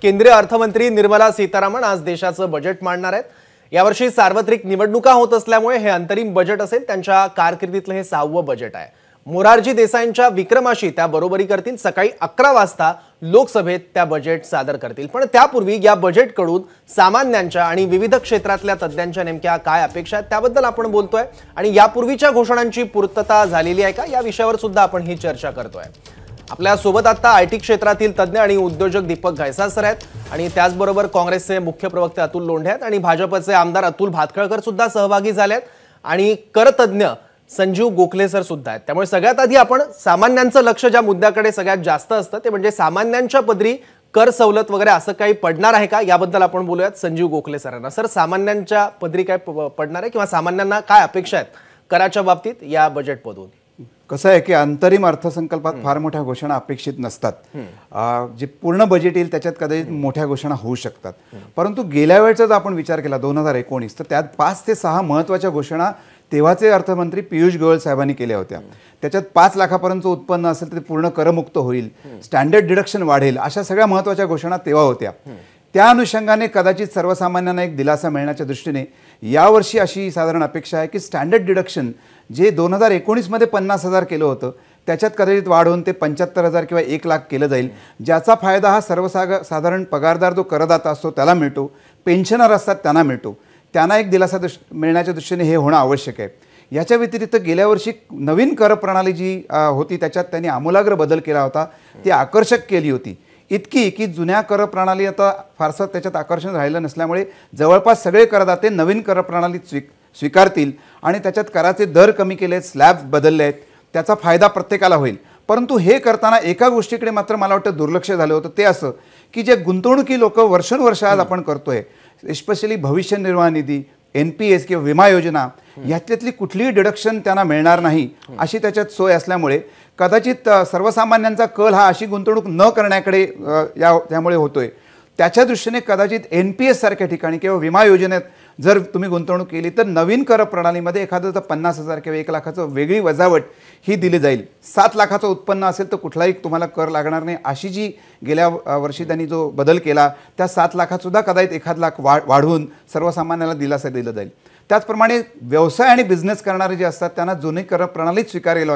केंद्रीय अर्थमंत्री निर्मला सीतारामन आज देशाचं बजेट मांडणार आहेत। यावर्षी सार्वत्रिक निवडणुका होत असल्यामुळे हे अंतरिम बजेट असेल त्यांच्या कारकिर्दीतलं हे 6वं बजेट आहे। मोरारजी देसाईंच्या विक्रमाशी त्या बरोबरी करतील। सकाळी 11 वाजता लोकसभेत त्या बजेट सादर करतील। पण त्यापूर्वी या बजेटकडून सामान्यांच्या आणि विविध क्षेत्रातल्या तज्ञांच्या नेमक्या काय अपेक्षा आहेत त्याबद्दल आपण बोलतोय आणि यापूर्वीच्या घोषणांची पूर्तता झालेली आहे का या विषयावर सुद्धा आपण ही चर्चा करतोय। आपल्या सोबत आता आयटी क्षेत्रातील तज्ञ आणि उद्योजक दीपक घायसाळ सर आहेत आणि त्याचबरोबर काँग्रेसचे मुख्य प्रवक्ते अतुल लोंढे आहेत आणि भाजपचे आमदार अतुल भातखळकर सुद्धा सहभागी झाले आहेत आणि करतज्ञ संजीव गोखले सर सुद्धा आहेत। त्यामुळे सगळ्यात आधी आपण सामान्यांचं लक्ष ज्या मुद्द्याकडे सगळ्यात जास्त असतं ते म्हणजे सामान्यांच्या पदरी कर सवलत वगैरे असं काही पडणार आहे का याबद्दल आपण बोलूयात संजीव गोखले सरांना। सर, सामान्यांच्या पदरी काय पडणार आहे किंवा सामान्यांना काय अपेक्षा आहेत कराच्या बाबतीत या बजेटमधून? कसं आहे की अंतरिम अर्थसंकल्पात फार मोठ्या घोषणा अपेक्षित नसतात। जे पूर्ण बजेट येईल त्याच्यात कदाचित मोठ्या घोषणा होऊ शकतात, परंतु गेल्या वेळेचा जर आपण विचार केला 2019 तर त्यात 5 ते 6 महत्त्वाच्या घोषणा तेव्हाचे अर्थमंत्री पियुष गोयल साहेबांनी केल्या होत्या। त्याच्यात 5 लाखापर्यंतचं उत्पन्न असेल तर ते पूर्ण करमुक्त होईल, स्टँडर्ड डिडक्शन वाढेल, अशा सगळ्या महत्त्वाच्या घोषणा तेव्हा होत्या। त्या अनुषंगाने कदाचित सर्वसामान्यांना एक दिलासा मिळण्याच्या दृष्टीने यावर्षी अशी साधारण अपेक्षा आहे की स्टँडर्ड डिडक्शन जे 2019 मध्ये 50,000 केलं होतं त्याच्यात कदाचित वाढ होऊन ते 75,000 किंवा 1 लाख केलं जाईल, ज्याचा फायदा हा सर्वसाधारण पगारदार जो करदाता असतो त्याला मिळतो, पेन्शनर असतात त्यांना मिळतो, त्यांना एक दिलासा मिळण्याच्या दृष्टीने हे होणं आवश्यक आहे। याच्या व्यतिरिक्त गेल्या वर्षी नवीन कर प्रणाली जी होती त्याच्यात त्यांनी आमूलाग्र बदल केला होता, ती आकर्षक केली होती, इतकी की जुन्या कर प्रणाली आता फारसं त्याच्यात आकर्षण राहिलं नसल्यामुळे जवळपास सगळे करदाते नवीन कर प्रणाली स्वीकारतील आणि त्याच्यात कराचे दर कमी केले, स्लॅब बदलले आहेत, त्याचा फायदा प्रत्येकाला होईल। परंतु हे करताना एका गोष्टीकडे मात्र मला वाटतं दुर्लक्ष झालं होतं, ते असं की जे गुंतवणुकी लोक वर्षानुवर्ष आज आपण करतोय, स्पेशली भविष्य निर्वाह निधी, NPS किंवा विमा योजना, यातली कुठलीही डिडक्शन त्यांना मिळणार नाही अशी त्याच्यात सोय असल्यामुळे कदाचित सर्वसामान्यांचा कल हा अशी गुंतवणूक न करण्याकडे त्यामुळे होतोय। त्याच्या दृष्टीने कदाचित NPS सारख्या ठिकाणी किंवा विमा योजनेत जर तुम्ही गुंतवणूक केली तर नवीन कर प्रणालीमध्ये एखादं 50,000 किंवा 1 लाखाचं वेगळी वजावट ही दिली जाईल। 7 लाखाचं उत्पन्न असेल तर कुठलाही तुम्हाला कर लागणार नाही, अशी जी गेल्या वर्षी त्यांनी जो बदल केला त्या 7 लाखात सुद्धा कदाचित 1 लाख वाढवून सर्वसामान्याला दिलासा दिला जाईल। त्याचप्रमाणे व्यवसाय आणि बिझनेस करणारे जे असतात त्यांना जुनी कर प्रणालीच स्वीकारावी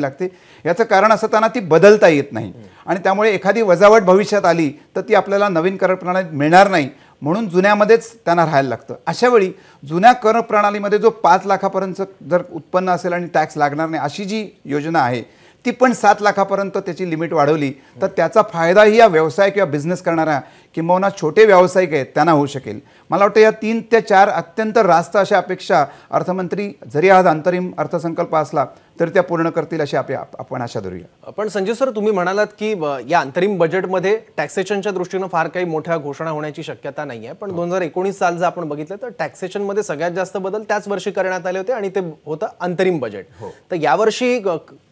लागते। याचं कारण असं त्यांना ती बदलता येत नाही आणि त्यामुळे एखादी वजावट भविष्यात आली तर ती आपल्याला नवीन कर प्रणालीत मिळणार नाही, म्हणून जुन्यामध्येच त्यांना राहायला लागतं। अशा वेळी जुन्या कर प्रणालीमध्ये जो 5 लाखापर्यंत जर उत्पन्न असेल आणि टॅक्स लागणार नाही अशी जी योजना आहे ती पण 7 लाखापर्यंत त्याची लिमिट वाढवली तर त्याचा फायदाही या व्यवसाय किंवा बिझनेस करणाऱ्या किंबहुना छोटे व्यावसायिक आहेत त्यांना होऊ शकेल। मला वाटतं या 3 ते 4 अत्यंत रास्त अशा अपेक्षा अर्थमंत्री जरी आज अंतरिम अर्थसंकल्प असला तर त्या पूर्ण करतील अशी आपण आशा धरूया। पण संजय सर, तुम्ही म्हणालात की या अंतरिम बजेटमध्ये टॅक्सेशनच्या दृष्टीने फार काही मोठ्या घोषणा होण्याची शक्यता नाही आहे, पण 2019 साल जर आपण बघितलं तर टॅक्सेशनमध्ये सगळ्यात जास्त बदल त्याच वर्षी करण्यात आले होते आणि ते होतं अंतरिम बजेट। तर यावर्षी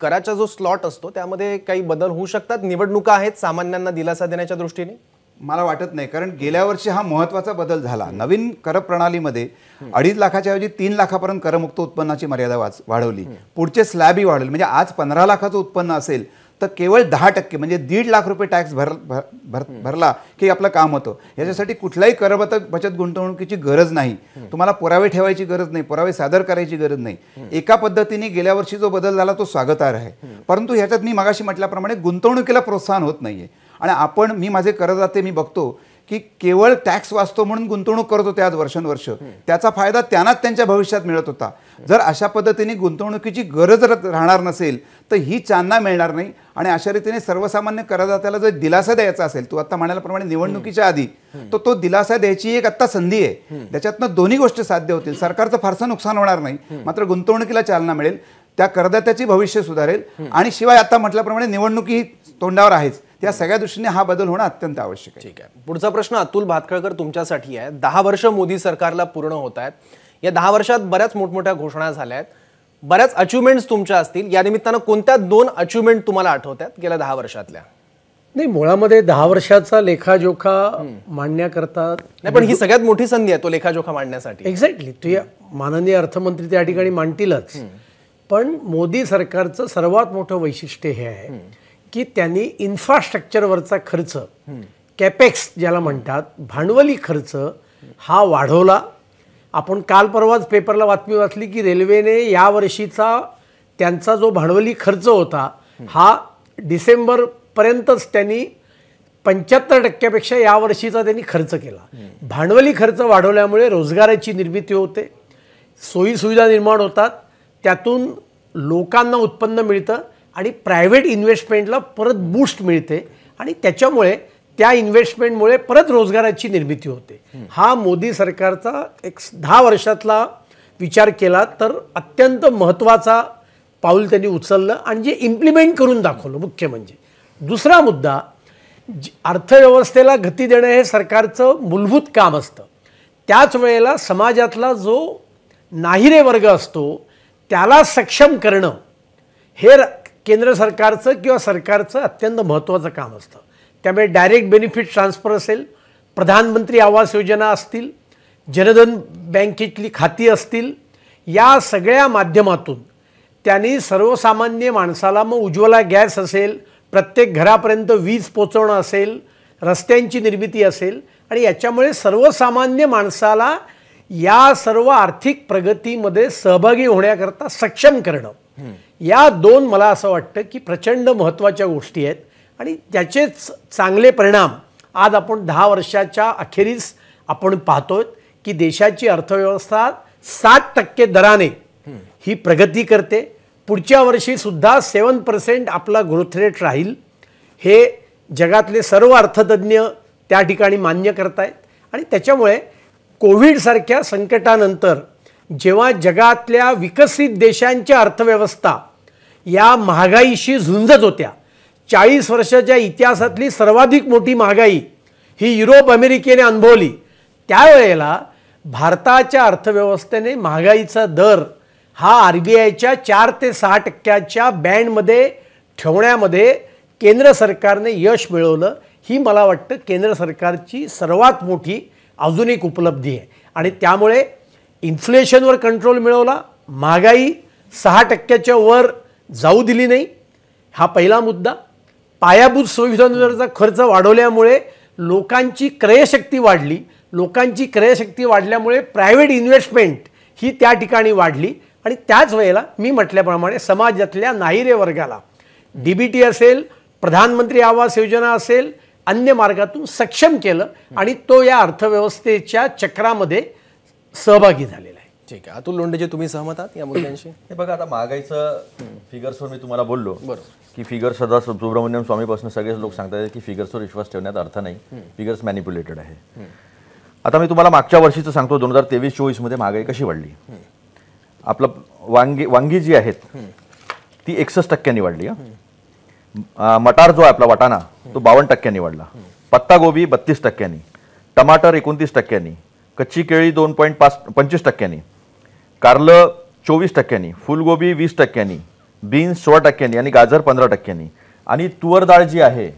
कराचा जो स्लॉट असतो त्यामध्ये काही बदल होऊ शकतात? निवडणुका आहेत, सामान्यांना दिलासा देण्याच्या दृष्टीने मला वाटत नाही, कारण गेल्या वर्षी हा महत्त्वाचा बदल झाला। नवीन कर प्रणालीमध्ये 2.5 लाखाच्या ऐवजी 3 लाखापर्यंत करमुक्त उत्पन्नाची मर्यादा वाढवली, पुढचे स्लॅबही वाढवले। म्हणजे आज 15 लाखाचं उत्पन्न असेल तर केवळ 10% म्हणजे 1.5 लाख रुपये टॅक्स भरला की आपलं काम होतं। याच्यासाठी कुठलाही कर बचत गुंतवणुकीची गरज नाही, तुम्हाला पुरावे ठेवायची गरज नाही, पुरावे सादर करायची गरज नाही। एका पद्धतीने गेल्या वर्षी जो बदल झाला तो स्वागतार्ह आहे, परंतु ह्याच्यात मी मगाशी म्हटल्याप्रमाणे गुंतवणुकीला प्रोत्साहन होत नाहीये आणि मी माझे करदाते मी बघतो की केवळ टॅक्स वाचतो म्हणून गुंतवणूक करत होते आज वर्षानुवर्ष, त्याचा फायदा त्यांनाच त्यांच्या भविष्यात मिळत होता। जर अशा पद्धतीने गुंतवणुकीची गरज राहणार नसेल तर ही चालना मिळणार नाही आणि अशा रीतीने सर्वसामान्य करदात्याला जर दिलासा द्यायचा असेल, तू आता म्हणाल्याप्रमाणे निवडणुकीच्या आधी तो दिलासा द्यायची एक आता संधी आहे, त्याच्यातनं दोन्ही गोष्टी साध्य होतील। सरकारचं फारसं नुकसान होणार नाही, मात्र गुंतवणुकीला चालना मिळेल, त्या करदात्याची भविष्य सुधारेल आणि शिवाय आता म्हटल्याप्रमाणे निवडणुकी तोंडावर आहेच, त्या सगळ्या दृष्टीने हा बदल होणं अत्यंत आवश्यक आहे। ठीक आहे, पुढचा प्रश्न अतुल भातखळकर तुमच्यासाठी आहे। 10 वर्ष मोदी सरकारला पूर्ण होत आहेत, या 10 वर्षात बऱ्याच मोठमोठ्या घोषणा झाल्या आहेत, बऱ्याच अचिव्हमेंट्स तुमच्या असतील, या निमित्तानं कोणत्या 2 अचिव्हमेंट तुम्हाला आठवतात गेल्या 10 वर्षातल्या? नाही, मुळामध्ये 10 वर्षाचा लेखाजोखा मांडण्याकरता नाही, पण ही सगळ्यात मोठी संधी आहे तो लेखाजोखा मांडण्यासाठी। एक्झॅक्टली, ते माननीय अर्थमंत्री त्या ठिकाणी मांडतीलच, पण मोदी सरकारचं सर्वात मोठं वैशिष्ट्य हे आहे की त्यांनी इन्फ्रास्ट्रक्चरवरचा खर्च कॅपेक्स ज्याला म्हणतात, भांडवली खर्च हा वाढवला. आपण काल परवाच पेपरला बातमी वाचली की रेल्वेने यावर्षीचा त्यांचा जो भांडवली खर्च होता हा डिसेंबरपर्यंतच त्यांनी 75% यावर्षीचा त्यांनी खर्च केला. भांडवली खर्च वाढवल्यामुळे रोजगाराची निर्मिती होते, सोयीसुविधा निर्माण होतात, त्यातून लोकांना उत्पन्न मिळतं आणि प्रायव्हेट इन्व्हेस्टमेंटला परत बूस्ट मिळते आणि त्याच्यामुळे त्या इन्व्हेस्टमेंटमुळे परत रोजगाराची निर्मिती होते. हा मोदी सरकारचा एक 10 वर्षातला विचार केला तर अत्यंत महत्त्वाचा पाऊल त्यांनी उचललं आणि जे इम्प्लिमेंट करून दाखवलं. मुख्य म्हणजे दुसरा मुद्दा, अर्थव्यवस्थेला गती देणं हे सरकारचं मूलभूत काम असतं. त्याच वेळेला समाजातला जो नाहिरे वर्ग असतो त्याला सक्षम करणं हे केंद्र सरकारचं किंवा सरकारचं अत्यंत महत्त्वाचं काम असतं. त्यामुळे डायरेक्ट बेनिफिट ट्रान्सफर असेल, प्रधानमंत्री आवास योजना असतील, जनधन बँकेतली खाती असतील, या सगळ्या माध्यमातून त्यांनी सर्वसामान्य माणसाला, मग उज्ज्वला गॅस असेल, प्रत्येक घरापर्यंत वीज पोचवणं असेल, रस्त्यांची निर्मिती असेल आणि याच्यामुळे सर्वसामान्य माणसाला या सर्व आर्थिक प्रगतीमध्ये सहभागी होण्याकरता सक्षम करणं, या दोन मला असं वाटतं की प्रचंड महत्त्वाच्या गोष्टी आहेत आणि त्याचेच चांगले परिणाम आज आपण 10 वर्षाच्या अखेरीस आपण पाहतोय की देशाची अर्थव्यवस्था 7% दराने ही प्रगती करते. पुढच्या वर्षीसुद्धा 7% आपला ग्रोथ रेट राहील, हे जगातले सर्व अर्थतज्ञ त्या ठिकाणी मान्य करतायत. आणि त्याच्यामुळे कोविडसारख्या संकटानंतर जेव्हा जगातल्या विकसित देशांच्या अर्थव्यवस्था या महागाईशी झुंजत होत्या, 40 वर्षाच्या इतिहासातली सर्वाधिक मोठी महागाई ही युरोप अमेरिकेने अनुभवली, त्यावेळेला भारताच्या अर्थव्यवस्थेने महागाईचा दर हा RBIच्या 4 ते 6% बँडमध्ये ठेवण्यामध्ये केंद्र सरकारने यश मिळवलं. ही मला वाटतं केंद्र सरकारची सर्वात मोठी अजून एक उपलब्धी आहे आणि त्यामुळे इन्फ्लेशनवर कंट्रोल मिळवला, महागाई 6%च्या वर जाऊ दिली नाही, हा पहिला मुद्दा. पायाभूत सुविधांवरचा खर्च वाढवल्यामुळे लोकांची क्रयशक्ती वाढली, लोकांची क्रयशक्ती वाढल्यामुळे प्रायव्हेट इन्व्हेस्टमेंट ही त्या ठिकाणी वाढली आणि त्याच वेळेला मी म्हटल्याप्रमाणे समाजातल्या नाहिरे वर्गाला DBT असेल, प्रधानमंत्री आवास योजना असेल, अन्य मार्गातून सक्षम केलं आणि तो या अर्थव्यवस्थेच्या चक्रामध्ये सहभागी झालेला आहे. ठीक आहे. अतुल लोंढे, तुम्ही सहमत आहात या मुद्द्यांशी? हे बघा, आता महागाईचं फिगर्सवर मी तुम्हाला बोललो की फिगर्स सदा सुब्रमण्यम स्वामीपासून सगळेच लोक सांगतात की फिगर्सवर विश्वास ठेवण्यात अर्थ नाही, फिगर्स मॅनिप्युलेटेड आहे. आता मी तुम्हाला मागच्या वर्षीचं सांगतो, 2023-24 मध्ये महागाई कशी वाढली. आपलं वांगी जी आहेत ती 61% वाढली. मटार जो आहे आपला वाटाणा तो 52% वाढला, पत्ता गोबी 32%, टमाटर 29%, कच्ची केळी 2.25%, कारलं 24%, फुलगोबी 20%, बीन्स 16% आणि गाजर 15%. आणि तुवर डाळ जी आहे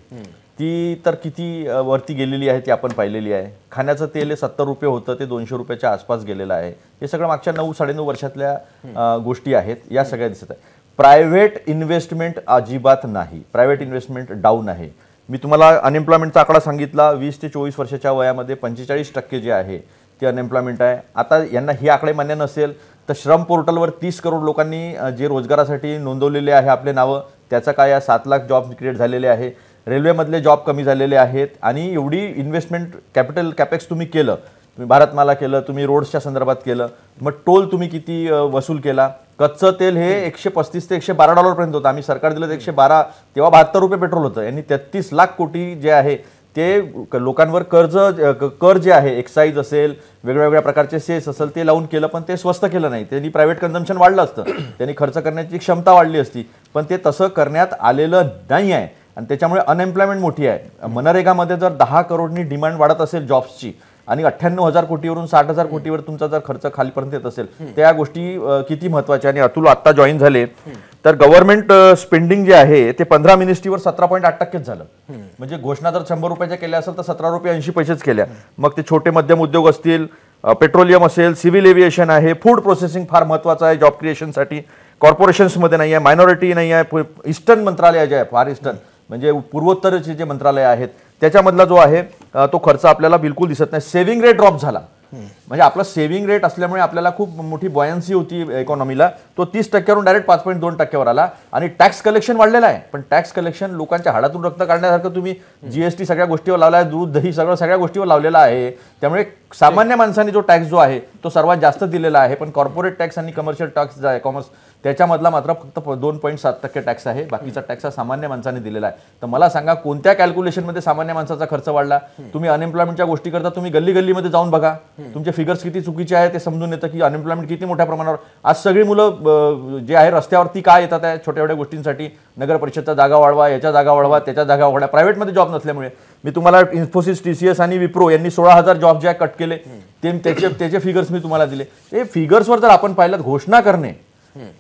ती तर किती वरती गेलेली आहे ती आपण पाहिलेली आहे. खाण्याचं तेल 70 रुपये होतं ते 200 रुपयाच्या आसपास गेलेलं आहे. हे सगळं मागच्या 9-9.5 वर्षातल्या गोष्टी आहेत, या सगळ्या दिसत आहे. प्रायव्हेट इन्व्हेस्टमेंट अजिबात नाही, प्रायव्हेट इन्व्हेस्टमेंट डाऊन आहे. मी तुम्हाला अनएम्प्लॉयमेंटचा आकडा सांगितला, 20 ते 24 वर्षाच्या वयामध्ये 45% जे आहे ते अनएम्प्लॉयमेंट आहे. आता यांना ही आकडे मान्य नसेल तर श्रम पोर्टलवर 30 करोड लोकांनी जे रोजगारासाठी नोंदवलेले आहे आपले नावं, त्याचं काय 7 लाख जॉब क्रिएट झालेले आहे. रेल्वेमधले जॉब कमी झालेले आहेत आणि एवढी इन्व्हेस्टमेंट कॅपेक्स तुम्ही केलं, तुम्ही भारतमाला केलं, तुम्ही रोड्सच्या संदर्भात केलं, मग टोल तुम्ही किती वसूल केला. कच्चं तेल हे 135 ते 112 डॉलरपर्यंत होतं, आम्ही सरकार दिलं तर 112, तेव्हा 72 रुपये पेट्रोल होतं. यांनी 33 लाख कोटी जे आहे ते लोकांवर कर जे आहे, एक्साईज असेल, वेगवेगळ्या प्रकारचे सेस असेल ते लावून केलं, पण ते स्वस्त केलं नाही. त्यांनी प्रायव्हेट कन्झम्पशन वाढलं असतं, त्यांनी खर्च करण्याची क्षमता वाढली असती, पण ते तसं करण्यात आलेलं नाही आहे आणि त्याच्यामुळे अनएम्प्लॉयमेंट मोठी आहे. मनरेगामध्ये जर 10 करोडनी डिमांड वाढत असेल जॉब्सची आणि 98,000 कोटीवरून 60,000 कोटीवर तुमचा जर खर्च खालीपर्यंत येत असेल, त्या गोष्टी किती महत्त्वाच्या. आणि अतुल आत्ता जॉईन झाले तर गव्हर्नमेंट स्पेंडिंग जे आहे ते 15 मिनिस्ट्रीवर 17.8% झालं. म्हणजे घोषणा जर 100 रुपयाच्या केल्या असेल तर 17 रुपये 80 पैसेच केल्या. मग ते छोटे मध्यम उद्योग असतील, पेट्रोलियम असेल, सिव्हिल एव्हिएशन आहे, फूड प्रोसेसिंग फार महत्त्वाचं आहे जॉब क्रिएशनसाठी, कॉर्पोरेशन्समध्ये नाही आहे, मायनॉरिटी नाही आहे, ईस्टर्न मंत्रालय जे आहे, फार ईस्टर्न म्हणजे पूर्वोत्तरचे जे मंत्रालय आहेत त्याच्यामधला जो आहे तो खर्च आपल्याला बिलकुल दिसत नाही. सेव्हिंग रेट ड्रॉप झाला, म्हणजे आपला सेव्हिंग रेट असल्यामुळे आपल्याला खूप मोठी बॉयन्सी होती इकॉनॉमीला, तो 30% डायरेक्ट 5.2% आला. आणि टॅक्स कलेक्शन वाढलेला आहे, पण टॅक्स कलेक्शन लोकांच्या हाडातून रक्त काढण्यासारखं तुम्ही जीएसटी सगळ्या गोष्टीवर लावला आहे, दूध दही सगळ्या गोष्टीवर लावलेला आहे. त्यामुळे सामान्य माणसांनी जो टॅक्स जो आहे तो सर्वात जास्त दिलेला आहे. पण कॉर्पोरेट टॅक्स आणि कमर्शियल टॅक्स जो आहे कॉमर्स त्याच्यामधला मात्र फक्त 2.7% टॅक्स आहे, बाकीचा टॅक्स हा सामान्य माणसाने दिलेला आहे. तर मला सांगा कोणत्या कॅल्क्युलेशनमध्ये सामान्य माणसाचा खर्च वाढला? तुम्ही अनएम्प्लॉयमेंटच्या गोष्टी करता, तुम्ही गल्ली गल्लीमध्ये जाऊन बघा, तुमचे फिगर्स किती चुकीचे आहे ते समजून येतं की अनएम्प्लॉयमेंट किती मोठ्या प्रमाणावर. आज सगळी मुलं जे आहे रस्त्यावरती काय येतात आहे छोट्या छोट्या गोष्टींसाठी, नगर परिषदच्या जागा वाढवा, याच्या जागा वाढवा, त्याच्या जागा वाढवा. प्रायव्हेटमध्ये जॉब नसल्यामुळे मी तुम्हाला इन्फोसिस, TCS आणि विप्रो यांनी 16,000 जॉब जे कट केले त्याचे फिगर्स मी तुम्हाला दिले. ते फिगर्सवर जर आपण पाहिलं, घोषणा करणे,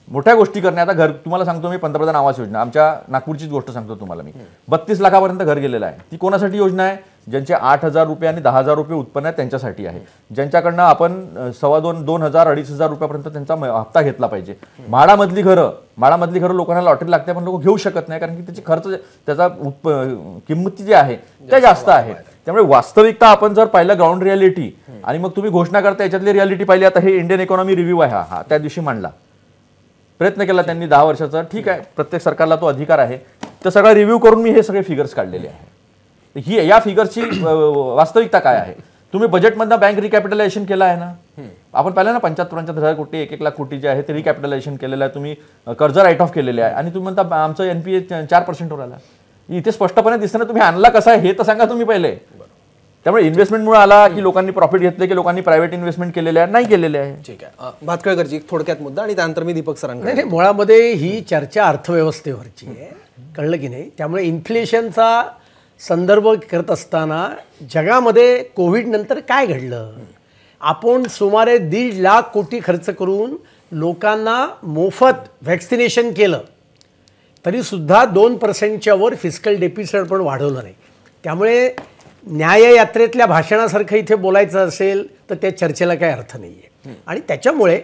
मोठ्या गोष्टी करणे. आता घर तुम्हाला सांगतो मी, पंतप्रधान आवास योजना, आमच्या नागपूरचीच गोष्ट सांगतो तुम्हाला मी, 32 लाखापर्यंत घर गेलेलं आहे. ती कोणासाठी योजना आहे? ज्यांचे 8,000 रुपये आणि 10,000 रुपये उत्पन्न आहे त्यांच्यासाठी आहे, ज्यांच्याकडनं आपण 2,500-2,000 रुपयापर्यंत त्यांचा हप्ता घेतला पाहिजे. म्हाडामधली घरं लोकांना लॉटरी लागते, पण लोक घेऊ शकत नाही, कारण की त्याची खर्च, त्याचा किंमत जी आहे त्या जास्त आहे. त्यामुळे वास्तविकता आपण जर पाहिलं, ग्राउंड रियालिटी, आणि मग तुम्ही घोषणा करता याच्यातली रियालिटी पाहिली. आता हे इंडियन इकॉनॉमी रिव्ह्यू आहे, हा त्या दिवशी मांडला, प्रयत्न केला त्यांनी 10 वर्षाचा. ठीक आहे, प्रत्येक सरकारला तो अधिकार आहे. तर सगळा रिव्ह्यू करून मी हे सगळे फिगर्स काढलेले आहे. ही या फिगर्सची वास्तविकता काय आहे? तुम्ही बजेटमधनं बँक रिकॅपिटलायझेशन केलं आहे ना, आपण पाहिलं ना, 75,000 कोटी 1 लाख कोटी जे आहे ते रिकॅपिटलायझेशन केलेलं आहे. तुम्ही कर्ज राईट ऑफ केलेले आहे, आणि तुम्ही म्हणता आमचं NPA 4%वर आला. इथे स्पष्टपणे दिसतं ना, तुम्ही आणला कसा आहे हे तर सांगा तुम्ही पहिले. त्यामुळे इन्व्हेस्टमेंटमुळे आला की लोकांनी प्रॉफिट घेतले की लोकांनी प्रायव्हेट इन्व्हेस्टमेंट केलेले आहे? नाही केलेले आहे. ठीक आहे, भातखळकरजी थोडक्यात मुद्दा, आणि त्यानंतर मी दीपक सरांकडे. नाही, मुळामध्ये ही चर्चा अर्थव्यवस्थेवरची आहे, कळलं की नाही. त्यामुळे इन्फ्लेशनचा संदर्भ करत असताना जगामध्ये कोविड नंतर काय घडलं? आपण सुमारे 1.5 लाख कोटी खर्च करून लोकांना मोफत व्हॅक्सिनेशन केलं, तरीसुद्धा 2%च्या वर फिस्कल डेफिसिट पण वाढवलं नाही. त्यामुळे न्याययात्रेतल्या भाषणासारखं इथे बोलायचं असेल तर त्या चर्चेला काही अर्थ नाही आहे. आणि त्याच्यामुळे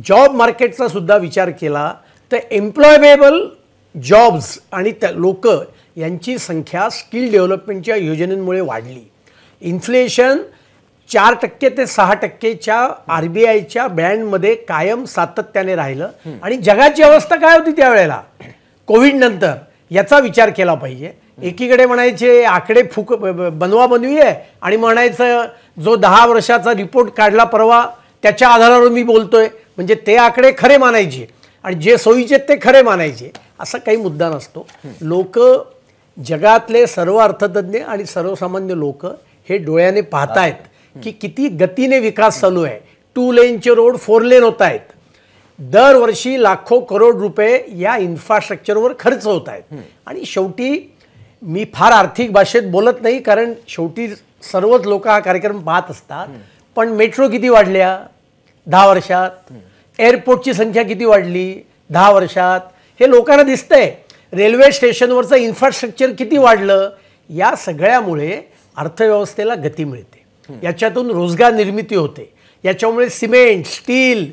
जॉब मार्केटचा सुद्धा विचार केला तर एम्प्लॉयबेबल जॉब्स आणि त्या लोक यांची संख्या स्किल डेव्हलपमेंटच्या योजनेमुळे वाढली. इन्फ्लेशन 4% ते 6%च्या RBIच्या बँडमध्ये कायम सातत्याने राहिलं. आणि जगाची अवस्था काय होती त्यावेळेला कोविड नंतर याचा विचार केला पाहिजे. एकीकडे म्हणायचे आकडे बनवी आहे, आणि म्हणायचं जो 10 वर्षाचा रिपोर्ट काढला परवा त्याच्या आधारावर मी बोलतोय, म्हणजे ते आकडे खरे मानायचे आणि जे सोयीचे ते खरे मानायचे. असा काही मुद्दा नसतो. लोक, जगातले सर्व अर्थतज्ञ आणि सर्वसामान्य लोक हे डोळ्याने पाहतायत की किती गतीने विकास चालू आहे. 2 लेनचे रोड 4 लेन होत आहेत. दरवर्षी लाखो करोड रुपये या इन्फ्रास्ट्रक्चरवर खर्च होत आहेत. आणि शेवटी मी फार आर्थिक भाषेत बोलत नाही, कारण शेवटी सर्वच लोक हा कार्यक्रम पाहत असतात. पण मेट्रो किती वाढल्या 10 वर्षात? एअरपोर्टची संख्या किती वाढली 10 वर्षात? हे लोकांना दिसतंय. रेल्वे स्टेशनवरचं इन्फ्रास्ट्रक्चर किती वाढलं? या सगळ्यामुळे अर्थव्यवस्थेला गती मिळते, याच्यातून रोजगार निर्मिती होते. याच्यामुळे सिमेंट, स्टील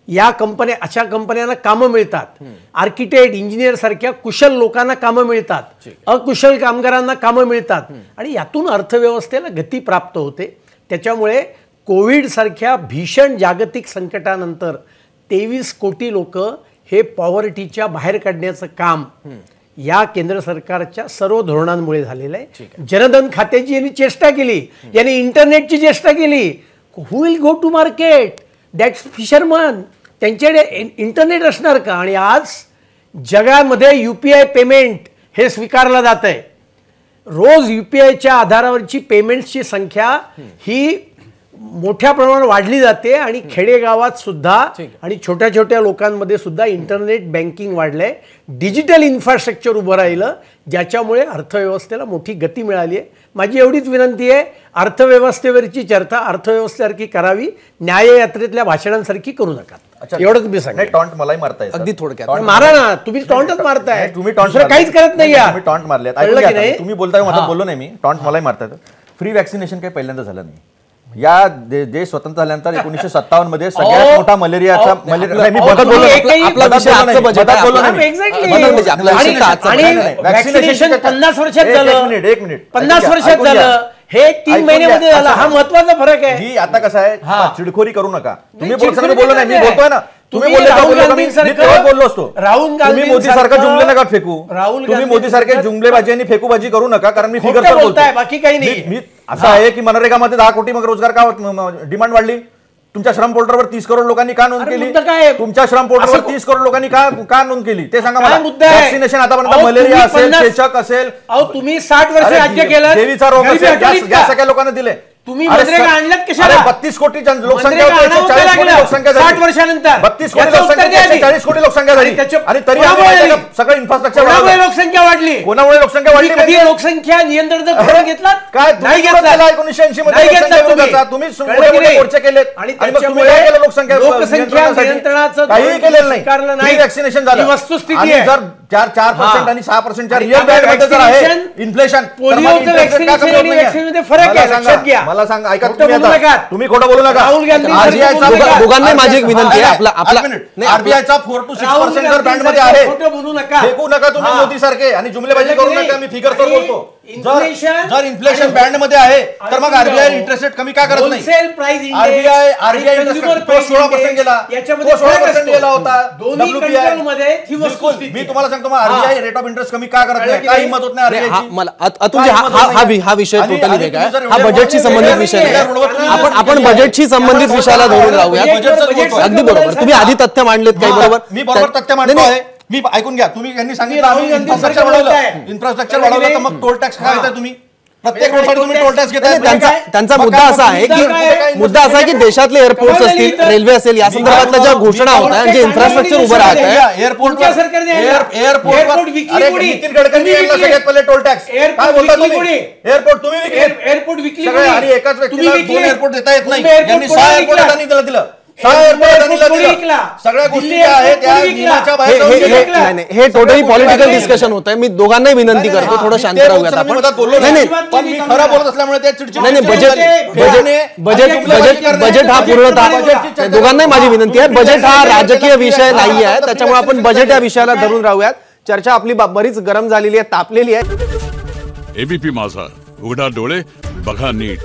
या कंपन्या, अशा कंपन्यांना कामं मिळतात. आर्किटेक्ट, इंजिनियर सारख्या कुशल लोकांना कामं मिळतात, अकुशल कामगारांना कामं मिळतात, आणि यातून अर्थव्यवस्थेला गती प्राप्त होते. त्याच्यामुळे कोविड सारख्या भीषण जागतिक संकटानंतर 23 कोटी लोक हे पॉवर्टीच्या बाहेर काढण्याचं काम या केंद्र सरकारच्या सर्व धोरणांमुळे झालेलं आहे. जनधन खात्याची यांनी चेष्टा केली, यांनी इंटरनेटची चेष्टा केली. Who will go to market? That's fisherman. त्यांच्याकडे इंटरनेट असणार का? आणि आज जगामध्ये UPI पेमेंट हे स्वीकारलं जात आहे. रोज UPIच्या आधारावरची पेमेंट्सची संख्या ही मोठ्या प्रमाणात वाढली जाते. आणि खेडेगावात सुद्धा आणि छोट्या छोट्या लोकांमध्ये सुद्धा इंटरनेट बँकिंग वाढलंय. डिजिटल इन्फ्रास्ट्रक्चर उभं राहिलं, ज्याच्यामुळे अर्थव्यवस्थेला मोठी गती मिळाली आहे. माझी एवढीच विनंती आहे, अर्थव्यवस्थेवरची चर्चा अर्थव्यवस्थेसारखी करावी, न्याययात्रेतल्या भाषणांसारखी करू नका. एवढंच मी सांगेन. टॉन्ट मलाही मारताय अगदी थोडक्यात मारा ना, तुम्ही टॉन्टच मारताय, तुम्ही टॉन्ट काहीच करत नाही. तुम्ही टॉन्ट मारले, तुम्ही बोलताय माझं बोललो नाही मी. टॉन्ट मलाही मारताय. फ्री वॅक्सिनेशन काही पहिल्यांदा झालं नाही. या देश स्वतंत्र झाल्यानंतर 1957 मध्ये सगळ्यात मोठा मलेरियाचा नाही, मी बदल बोललो नाही. आपला विषय आजचं बजेट आहे. बोललो नाही मी. Exactly. बदल म्हणजे आपला विषय तर आजचा आणि बजेट आहे. वॅक्सिनेशन 50 वर्षात एक झालं, मिनिट 50 ऐकून वर्षात घ्या. झालं, हे 3 ऐकून महिन्यामध्ये घ्या. झालं. हा महत्वाचा फरक आहे. ही आता कसं आहे हा. चिडखोरी करू नका. तुम्ही नाही, बोलताना मी चिडखोरी बोललो नाही, मी नाही. बोलतोय ना. तुम्ही तुम्ही बोलले का राहुल बोललो का? गांधींसारखं- मी तेव्हा बोललो असतो. राहुल तुम्ही गांधींसारखं- मोदी सारखं जुमले नका फेकू. राहुल तुम्ही मोदी सारखे गांधींसारखं- जुमलेबाजी आणि फेकूबाजी करू नका, कारण मी खोटं फिगर बोलताय, बाकी काही नाही. मी असं आहे की मनरेगामध्ये 10 कोटी मग रोजगार का डिमांड वाढली? तुमच्या श्रम पोर्टलवर 30 करोड लोकांनी का नोंद अरे केली? मुद्दा काय आहे? तुमच्या श्रम पोर्टलवर असं- 30 करोड लोकांनी का नोंद केली ते सांगा काय मला. मुद्दा आहे? वॅक्सिनेशन आतापर्यंत अहो, मलेरिया तुम्ही असेल, 50 चेचक असेल, अहो तुम्ही 60 वर्ष अरे, राज्य केलं, देवीचा रोग गरिबी असेल, हटवलीत या का? सगळ्या लोकांना दिले. तुम्ही अरे, मनरेगा आणल्यात कशाला? अरे 32 कोटी लोकसंख्या मनरेगा होती, आणावं 40 का कोटी लागलं? लोकसंख्या झाली. 60 वर्षानंतर 32 कोटी याचं उत्तर लोकसंख्या द्या आधी. 40 कोटी लोकसंख्या झाली. आणि त्याच्या- आणि तरी कोणामुळे आम्ही झाली? माहिती का, सगळं इन्फ्रास्ट्रक्चर कोणामुळे लोकसंख्या वाढली? कोणामुळे लोकसंख्या वाढली तुम्ही कधी माहिती? लोकसंख्या नियंत्रणाचा धोरण घेतला? काय नाही घेतला घेतला. 1980 मध्ये नाही घेतला लोकसंख्या तुम्ही. विरोधाचा. तुम्ही कळलं मोठे की मोठे नाही? मोर्चे केलेत आणि आणि मग तुम्ही त्याच्यामुळे काय केलं लोकसंख्या लोकसंख्या नियंत्रणासाठी? नियंत्रणाचं काहीही धोरण केलेलं स्वीकारलं नाही. नाही. वॅक्सिनेशन झालं ही वस्तुस्थिती आणि आहे. जर 4% आणि 6% आणि रिअल त्यामुळे बँड मध्ये जर आहे vaccination, इन्फ्लेशन, पोलिओचं vaccination आणि vaccine मध्ये फरक आहे, लक्षात घ्या. मला सांगा, ऐका खोटं तुम्ही बोलू आता. नका. तुम्ही खोटं बोलू नका. राहुल गांधी RBI चा- सारखं दोघांनाही माझी एक विनंती आहे. नाही, आपला- एक मिनिट. नाही, आपला- RBI चा 4 to 6% राहुल जर गांधी बँड मध्ये सारखं आहे, खोटं बोलू नका. फेकू नका तुम्ही हा. मोदी सारखे आणि जुमलेबाजी करू नका. मी फिगर्सवर आणि बोलतो. inflation जर इन्फ्लेशन बँड मध्ये आहे तर मग आणि आरबीआय इंटरेस्ट रेट कमी का करत नाही? होलसेल प्राइस इंडेक्स आरबीआय आणि इंटरेस्ट consumer रेट price 16% गेला. याच्यामध्ये तो 16% फरक असतो. गेला होता. दोन्ही WPI कंट्रोलमध्ये ही बिलकुल. वस्तुस्थिती. मी तुम्हाला सांगतो, मग आरबीआय रेट ऑफ इंटरेस्ट कमी का करत कळलं नाही? की काय नाही? हिंमत होत नाही नाही, RBI ची? मला अतुलजी हा विषय आणि- टोटली आणि वेगळा आहे. तुम्ही जर हा एवढ्या बजेटशी संबंधित वेगळ्या विषय नाही. वेगळ्या आपण बजेटशी संबंधित विषयाला धरून राहूया. बजेट- अगदी बरोबर. तुम्ही आधी तथ्य मांडलेत काही बरोबर. मी बरोबर तथ्य नाही, मांडतो नाही. आहे. मी ऐकून घ्या. तुम्ही यांनी सांगितलं राहुल आम्ही गांधी इन्फ्रास्ट्रक्चर सारखं वाढवलं. बोलताय. इन्फ्रास्ट्रक्चर कळलं की वाढवलं तर नाही? मग टोल टॅक्स काय घेताय तुम्ही? प्रत्येक म्हणजे गोष्टीसाठी तुम्ही टोल टॅक्स घेताय. नाही, त्यांचा मग मुद्दा काय असा आहे मुद्दा काय आहे? की मुद्दा असा आहे की देशातले एअरपोर्ट्स कमाल असतील, इथं- रेल्वे असेल, या संदर्भातल्या ज्या घोषणा होत आहेत, जे इन्फ्रास्ट्रक्चर उभं राहत आहे, एअरपोर्ट तुमच्या सरकारने आणलं. एअरपोर्ट विकली अरे कोणी? नितीन गडकरी तुम्ही यांना विकली. सगळ्यात पहिले टोल टॅक्स एअरपोर्ट काय बोलता विकली तुम्ही? कोणी? एअरपोर्ट तुम्ही विकले. एअरपोर्ट विकली सगळे कोणी? आणि एकाच तुम्ही व्यक्तीला विकली. 2 एअरपोर्ट देता येत नाही. मुंबई एअरपोर्ट यांनी कोणाला 6 एअरपोर्ट विकला? अदानीला दिलं. 6 एअरपोर्ट अदानीला कोणी दिलं. विकला? सगळ्या दिल्ली गोष्टी ज्या आहेत एअरपोर्ट त्या कोणी विकला? नियमाच्या हे बाहेर जाऊन हे- गेल्या. हे- नाही, नाही, हे टोटली पॉलिटिकल डिस्कशन होत आहे. मी दोघांनाही विनंती करतो, थोडं शांत राहूयात आपण. नाही नाही पण मी खरं बोलत असल्यामुळे ते चिडचिड नाही, नाही, बजेट हा पूर्णतः दोघांनाही माझी विनंती आहे. बजेट हा राजकीय विषय नाही आहे, त्याच्यामुळे आपण बजेट या विषयाला धरून राहूयात. चर्चा आपली बरीच गरम झालेली आहे, तापलेली आहे. एबीपी माझा, उघडा डोळे बघा नीट.